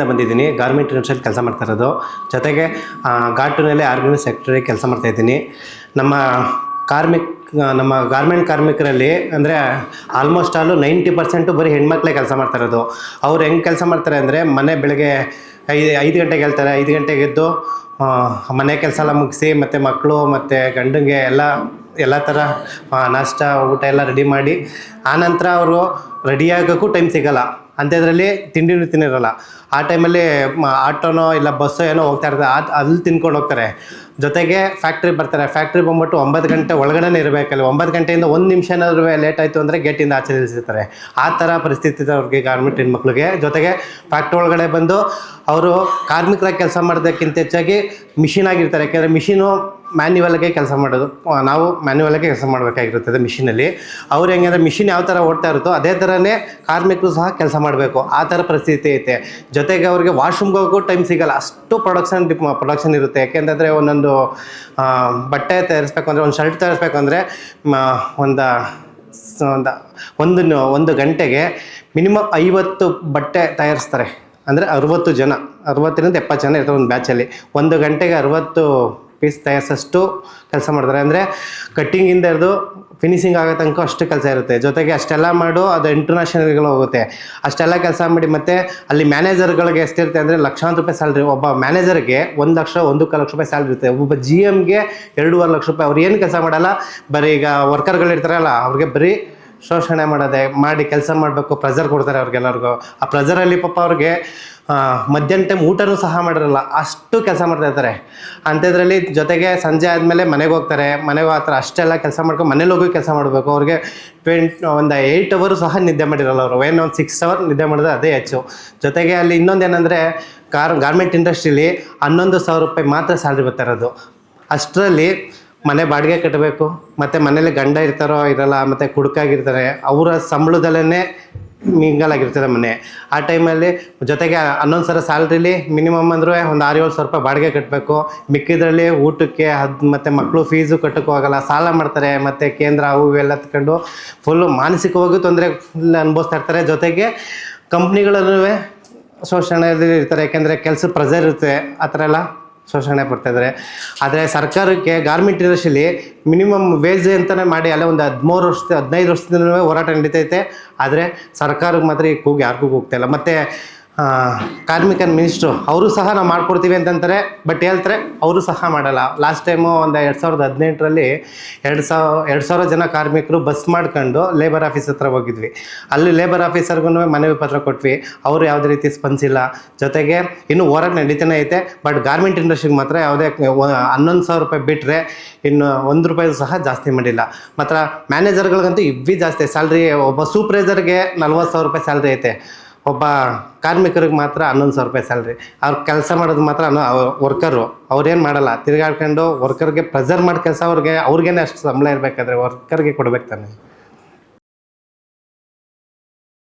ಬಂದಿದ್ದೀನಿ. ಗಾರ್ಮೆಂಟ್ ಇಂಡಸ್ಟ್ರಿಯಲ್ಲಿ ಕೆಲಸ ಮಾಡ್ತಾ ಇರೋದು. ಜೊತೆಗೆ ಘಾಟುನಲ್ಲಿ ಆರ್ಗನೈಸ್ ಸೆಕ್ಟರಿ ಕೆಲಸ ಮಾಡ್ತಾಯಿದ್ದೀನಿ. ನಮ್ಮ ಗಾರ್ಮೆಂಟ್ ಕಾರ್ಮಿಕರಲ್ಲಿ ಅಂದರೆ ಆಲ್ಮೋಸ್ಟ್ ಆಲು 90% ಬರೀ ಹೆಣ್ಮಕ್ಳೇ ಕೆಲಸ ಮಾಡ್ತಾ ಇರೋದು. ಅವ್ರು ಹೆಂಗೆ ಕೆಲಸ ಮಾಡ್ತಾರೆ ಅಂದರೆ ಬೆಳಗ್ಗೆ 5 ಗಂಟೆಗೆ ಹೇಳ್ತಾರೆ. 5 ಗಂಟೆಗೆ ಎದ್ದು ಮನೆ ಕೆಲಸ ಎಲ್ಲ ಮುಗಿಸಿ ಮತ್ತು ಮಕ್ಕಳು ಮತ್ತು ಗಂಡಂಗೆ ಎಲ್ಲ ಥರ ನಾಷ್ಟ ಊಟ ಎಲ್ಲ ರೆಡಿ ಮಾಡಿ ಆನಂತರ ಅವರು ರೆಡಿಯಾಗೋಕ್ಕೂ ಟೈಮ್ ಸಿಗೋಲ್ಲ. ಅಂಥದ್ರಲ್ಲಿ ತಿಂಡಿನೂ ತಿನ್ನಿರಲ್ಲ. ಆ ಟೈಮಲ್ಲಿ ಆಟೋನೋ ಇಲ್ಲ ಬಸ್ಸೋ ಏನೋ ಹೋಗ್ತಾ ಇರ್ತಾರೆ, ಅಲ್ಲಿ ತಿನ್ಕೊಂಡು ಹೋಗ್ತಾರೆ. ಜೊತೆಗೆ ಫ್ಯಾಕ್ಟ್ರಿ ಬರ್ತಾರೆ. ಫ್ಯಾಕ್ಟ್ರಿ ಬಂದ್ಬಿಟ್ಟು 9 ಗಂಟೆ ಒಳಗಡೆ ಇರಬೇಕಲ್ಲ. 9 ಗಂಟೆಯಿಂದ 1 ನಿಮಿಷ ಏನಾದರೂ ಲೇಟ್ ಆಯಿತು ಅಂದರೆ ಗೇಟಿಂದ ಆಚೆ ನಿಲ್ಲಿಸಿರ್ತಾರೆ. ಆ ಥರ ಪರಿಸ್ಥಿತಿ ಇದೆ ಅವ್ರಿಗೆ, ಗಾರ್ಮೆಂಟ್ ಹೆಣ್ಮಕ್ಳಿಗೆ. ಜೊತೆಗೆ ಫ್ಯಾಕ್ಟ್ರಿ ಒಳಗಡೆ ಬಂದು ಅವರು ಕಾರ್ಮಿಕರಾಗಿ ಕೆಲಸ ಮಾಡೋದಕ್ಕಿಂತ ಹೆಚ್ಚಾಗಿ ಮಿಷಿನ್ ಆಗಿರ್ತಾರೆ. ಯಾಕೆಂದರೆ ಮಿಷಿನು ಮ್ಯಾನ್ಯುವಲ್ಗೆ ಕೆಲಸ ಮಾಡೋದು, ನಾವು ಮ್ಯಾನ್ಯುವಲ್ಗೆ ಕೆಲಸ ಮಾಡಬೇಕಾಗಿರುತ್ತದೆ ಮಿಷಿನಲ್ಲಿ. ಅವ್ರು ಹೆಂಗಂದರೆ ಮಿಷಿನ್ ಯಾವ ಥರ ಓಡ್ತಾ ಇರುತ್ತೋ ಅದೇ ಥರನೇ ಕಾರ್ಮಿಕರು ಸಹ ಕೆಲಸ ಮಾಡಬೇಕು. ಆ ಥರ ಪರಿಸ್ಥಿತಿ ಐತೆ. ಜೊತೆಗೆ ಅವ್ರಿಗೆ ವಾಶ್ರೂಮ್ಗೆ ಹೋಗೋ ಟೈಮ್ ಸಿಗೋಲ್ಲ, ಅಷ್ಟು ಪ್ರೊಡಕ್ಷನ್ ಇರುತ್ತೆ. ಯಾಕೆಂತಂದರೆ ಒಂದೊಂದು ಬಟ್ಟೆ ತಯಾರಿಸ್ಬೇಕು ಅಂದರೆ, ಒಂದು ಶರ್ಟ್ ತಯಾರಿಸ್ಬೇಕು ಅಂದರೆ ಒಂದು ಗಂಟೆಗೆ ಮಿನಿಮಮ್ 50 ಬಟ್ಟೆ ತಯಾರಿಸ್ತಾರೆ. ಅಂದರೆ 60 ಜನ, 60ರಿಂದ 70 ಜನ ಇರ್ತಾರೆ ಒಂದು ಬ್ಯಾಚಲ್ಲಿ. ಒಂದು ಗಂಟೆಗೆ 60 ಪೀಸ್ ತಯಾರಿಸೋಷ್ಟು ಕೆಲಸ ಮಾಡ್ತಾರೆ. ಅಂದರೆ ಕಟ್ಟಿಂಗಿಂದ ಹಿಡಿದು ಫಿನಿಶಿಂಗ್ ಆಗೋ ತನಕ ಅಷ್ಟು ಕೆಲಸ ಇರುತ್ತೆ. ಜೊತೆಗೆ ಅಷ್ಟೆಲ್ಲ ಮಾಡು ಅದು ಇಂಟರ್ನ್ಯಾಷನಲ್ಗಳು ಹೋಗುತ್ತೆ. ಅಷ್ಟೆಲ್ಲ ಕೆಲಸ ಮಾಡಿ ಮತ್ತು ಅಲ್ಲಿ ಮ್ಯಾನೇಜರ್ಗಳಿಗೆ ಎಷ್ಟಿರುತ್ತೆ ಅಂದರೆ ಲಕ್ಷಾಂತರ ರೂಪಾಯಿ ಸ್ಯಾಲ್ರಿ. ಒಬ್ಬ ಮ್ಯಾನೇಜರ್ಗೆ 1 ಲಕ್ಷ 1.25 ಲಕ್ಷ ರೂಪಾಯಿ ಸ್ಯಾಲ್ರಿ ಇರುತ್ತೆ. ಒಬ್ಬ GMಗೆ 2.5 ಲಕ್ಷ ರೂಪಾಯಿ. ಅವ್ರು ಏನು ಕೆಲಸ ಮಾಡಲ್ಲ, ಬರೀ ಈಗ ವರ್ಕರ್ಗಳಿರ್ತಾರಲ್ಲ ಅವ್ರಿಗೆ ಬರೀ ಶೋಷಣೆ ಮಾಡಿ ಕೆಲಸ ಮಾಡಬೇಕು, ಪ್ರೆಜರ್ ಕೊಡ್ತಾರೆ ಅವ್ರಿಗೆಲ್ಲರಿಗೂ. ಆ ಪ್ರೆಜರಲ್ಲಿ ಪಾಪ ಅವ್ರಿಗೆ ಮಧ್ಯಾಹ್ನ ಟೈಮ್ ಊಟನೂ ಸಹ ಮಾಡಿರಲ್ಲ, ಅಷ್ಟು ಕೆಲಸ ಮಾಡ್ತಾಯಿರ್ತಾರೆ. ಅಂಥದ್ರಲ್ಲಿ ಜೊತೆಗೆ ಸಂಜೆ ಆದಮೇಲೆ ಮನೆಗೆ ಹೋಗ್ತಾರೆ. ಮನೆಗೆ ಹೋಗ್ತಾರೆ, ಅಷ್ಟೆಲ್ಲ ಕೆಲಸ ಮಾಡ್ಕೊಂಡು ಮನೇಲಿ ಹೋಗಿ ಕೆಲಸ ಮಾಡಬೇಕು. ಅವ್ರಿಗೆ ಒಂದು 8 ಅವರ್ ಸಹ ನಿದ್ದೆ ಮಾಡಿರಲ್ಲ ಅವರು. ಒಂದು 6 ಅವರ್ ನಿದ್ದೆ ಮಾಡಿದ್ರೆ ಅದೇ ಹೆಚ್ಚು. ಜೊತೆಗೆ ಅಲ್ಲಿ ಇನ್ನೊಂದೇನೆಂದರೆ ಗಾರ್ಮೆಂಟ್ ಇಂಡಸ್ಟ್ರೀಲಿ 11,000 ರೂಪಾಯಿ ಮಾತ್ರ ಸ್ಯಾಲ್ರಿ ಬರ್ತಾ ಇರೋದು. ಅಷ್ಟರಲ್ಲಿ ಮನೆ ಬಾಡಿಗೆ ಕಟ್ಟಬೇಕು, ಮತ್ತು ಮನೇಲಿ ಗಂಡ ಇರ್ತಾರೋ ಇರಲ್ಲ, ಮತ್ತು ಕುಡುಕಾಗಿರ್ತಾರೆ, ಅವರ ಸಂಬಳದಲ್ಲೇ ಮಿಂಗಲಾಗಿರ್ತದೆ ಮನೆ. ಆ ಟೈಮಲ್ಲಿ ಜೊತೆಗೆ 11,000 ಸ್ಯಾಲ್ರಿಲಿ ಮಿನಿಮಮ್ ಅಂದರೂ ಒಂದು 6-7 ಸಾವಿರ ರೂಪಾಯಿ ಬಾಡಿಗೆ ಕಟ್ಟಬೇಕು. ಮಿಕ್ಕಿದ್ರಲ್ಲಿ ಊಟಕ್ಕೆ ಮತ್ತು ಮಕ್ಕಳು ಫೀಸು ಕಟ್ಟೋಕ್ಕೂ ಆಗಲ್ಲ, ಸಾಲ ಮಾಡ್ತಾರೆ. ಮತ್ತು ಕೇಂದ್ರ ಅವು ಇವೆಲ್ಲ ತಗೊಂಡು ಫುಲ್ಲು ಮಾನಸಿಕವಾಗಿ ತೊಂದರೆ ಅನುಭವಿಸ್ತಾ ಇರ್ತಾರೆ. ಜೊತೆಗೆ ಕಂಪ್ನಿಗಳಲ್ಲೂ ಶೋಷಣೆಯಲ್ಲಿ ಇರ್ತಾರೆ. ಯಾಕೆಂದರೆ ಕೆಲಸದ ಪ್ರೆಜರ್ ಇರುತ್ತೆ, ಆ ಥರ ಎಲ್ಲ ಶೋಷಣೆ ಪಡ್ತಾಯಿದ್ದಾರೆ. ಆದರೆ ಸರ್ಕಾರಕ್ಕೆ ಗಾರ್ಮೆಂಟ್ ಇಂಡಸ್ಟ್ರಿಲಿ ಮಿನಿಮಮ್ ವೇಜ್ ಅಂತಲೇ ಮಾಡಿ ಅಲ್ಲೇ ಒಂದು 15 ವರ್ಷದಿಂದ ಹೋರಾಟ ನಡೀತೈತೆ. ಆದರೆ ಸರ್ಕಾರಕ್ಕೆ ಮಾತ್ರ ಈ ಕೂಗು ಯಾರಿಗೂ ಹೋಗ್ತಾಯಿಲ್ಲ. ಮತ್ತು ಕಾರ್ಮಿಕ ಮಿನಿಸ್ಟ್ರು ಅವರು ಸಹ ನಾವು ಮಾಡ್ಕೊಡ್ತೀವಿ ಅಂತಂತಾರೆ, ಬಟ್ ಹೇಳ್ತಾರೆ ಅವರು ಸಹ ಮಾಡಲ್ಲ. ಲಾಸ್ಟ್ ಟೈಮು ಒಂದು 2018ರಲ್ಲಿ 2,000 ಜನ ಕಾರ್ಮಿಕರು ಬಸ್ ಮಾಡ್ಕೊಂಡು ಲೇಬರ್ ಆಫೀಸ್ ಹತ್ರ ಹೋಗಿದ್ವಿ. ಅಲ್ಲಿ ಲೇಬರ್ ಆಫೀಸರ್ಗೂ ಮನವಿ ಪತ್ರ ಕೊಟ್ವಿ, ಅವರು ಯಾವುದೇ ರೀತಿ ಸ್ಪಂದಿಸಿಲ್ಲ. ಜೊತೆಗೆ ಇನ್ನೂ ಹೋರಾಟ ನಡೀತಾನೆ ಐತೆ. ಬಟ್ ಗಾರ್ಮೆಂಟ್ ಇಂಡಸ್ಟ್ರಿಗೆ ಮಾತ್ರ ಯಾವುದೇ 11,000 ರೂಪಾಯಿ ಬಿಟ್ಟರೆ ಇನ್ನು 1 ರೂಪಾಯಿ ಸಹ ಜಾಸ್ತಿ ಮಾಡಿಲ್ಲ. ಮಾತ್ರ ಮ್ಯಾನೇಜರ್ಗಳಿಗಂತೂ ಇವ್ವಿ ಜಾಸ್ತಿ ಸ್ಯಾಲ್ರಿ. ಒಬ್ಬ ಸೂಪರ್ವೈಸರ್ಗೆ 40,000 ರೂಪಾಯಿ ಸ್ಯಾಲ್ರಿ ಐತೆ. ಒಬ್ಬ ಕಾರ್ಮಿಕರಿಗೆ ಮಾತ್ರ 11,000 ರೂಪಾಯಿ ಸ್ಯಾಲ್ರಿ. ಅವ್ರು ಕೆಲಸ ಮಾಡೋದು ಮಾತ್ರ ವರ್ಕರು ಅವ್ರೇನು ಮಾಡಲ್ಲ, ತಿರುಗಾಡ್ಕೊಂಡು ವರ್ಕರ್ಗೆ ಪ್ರೆಜರ್ ಮಾಡಿ ಕೆಲಸ ಅವ್ರಿಗೇನೆ ಅಷ್ಟು ಸಂಬಳ ಇರಬೇಕಾದ್ರೆ ವರ್ಕರ್ಗೆ ಕೊಡ್ಬೇಕು ತಾನೆ.